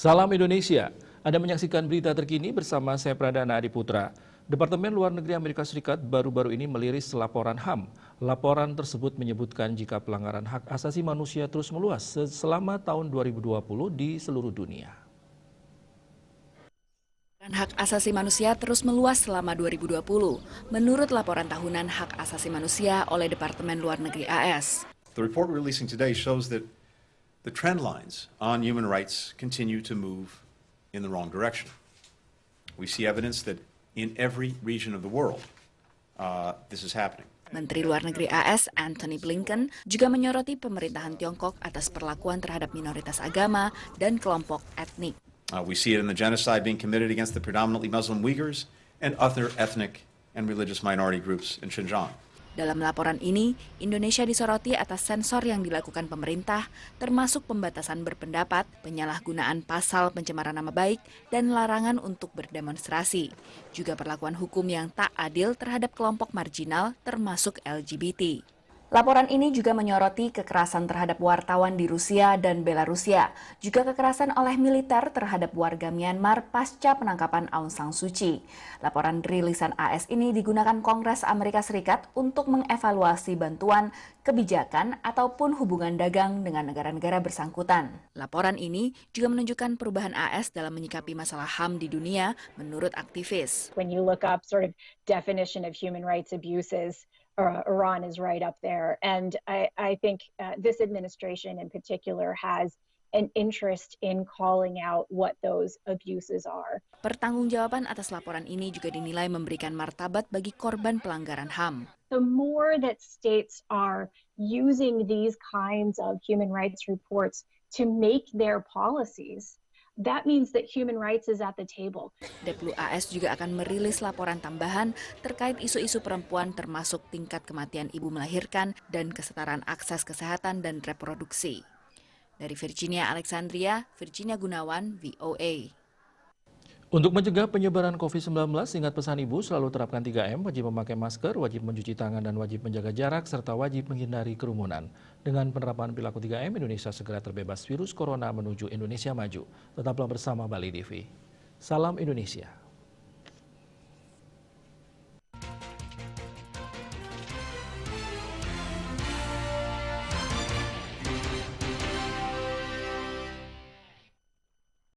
Salam Indonesia, Anda menyaksikan berita terkini bersama saya Pradana Adiputra. Departemen Luar Negeri Amerika Serikat baru-baru ini meliris laporan HAM. Laporan tersebut menyebutkan jika pelanggaran hak asasi manusia terus meluas selama tahun 2020 di seluruh dunia. Hak asasi manusia terus meluas selama 2020, menurut laporan tahunan hak asasi manusia oleh Departemen Luar Negeri AS. The report we're releasing today shows that the trend lines on human rights continue to move in the wrong direction. We see evidence that in every region of the world, this is happening. Menteri Luar Negeri AS Antony Blinken juga menyoroti pemerintahan Tiongkok atas perlakuan terhadap minoritas agama dan kelompok etnik. We see it in the genocide being committed against the predominantly Muslim Uyghurs and other ethnic and religious minority groups in Xinjiang. Dalam laporan ini, Indonesia disoroti atas sensor yang dilakukan pemerintah, termasuk pembatasan berpendapat, penyalahgunaan pasal pencemaran nama baik, dan larangan untuk berdemonstrasi. Juga perlakuan hukum yang tak adil terhadap kelompok marginal, termasuk LGBT. Laporan ini juga menyoroti kekerasan terhadap wartawan di Rusia dan Belarusia, juga kekerasan oleh militer terhadap warga Myanmar pasca penangkapan Aung San Suu Kyi. Laporan rilisan AS ini digunakan Kongres Amerika Serikat untuk mengevaluasi bantuan, kebijakan, ataupun hubungan dagang dengan negara-negara bersangkutan. Laporan ini juga menunjukkan perubahan AS dalam menyikapi masalah HAM di dunia menurut aktivis. When you look up sort of definition of human rights abuses, Iran is right up there. And I think this administration in particular has an interest in calling out what those abuses are. Pertanggungjawaban atas laporan ini juga dinilai memberikan martabat bagi korban pelanggaran HAM. The more that states are using these kinds of human rights reports to make their policies, that means that human rights is at the table. Deplu AS juga akan merilis laporan tambahan terkait isu-isu perempuan termasuk tingkat kematian ibu melahirkan dan kesetaraan akses kesehatan dan reproduksi. Dari Virginia Alexandria, Virginia Gunawan, VOA. Untuk mencegah penyebaran COVID-19, ingat pesan Ibu selalu terapkan 3M, wajib memakai masker, wajib mencuci tangan, dan wajib menjaga jarak, serta wajib menghindari kerumunan. Dengan penerapan perilaku 3M, Indonesia segera terbebas virus corona menuju Indonesia maju. Tetaplah bersama Bali TV. Salam Indonesia.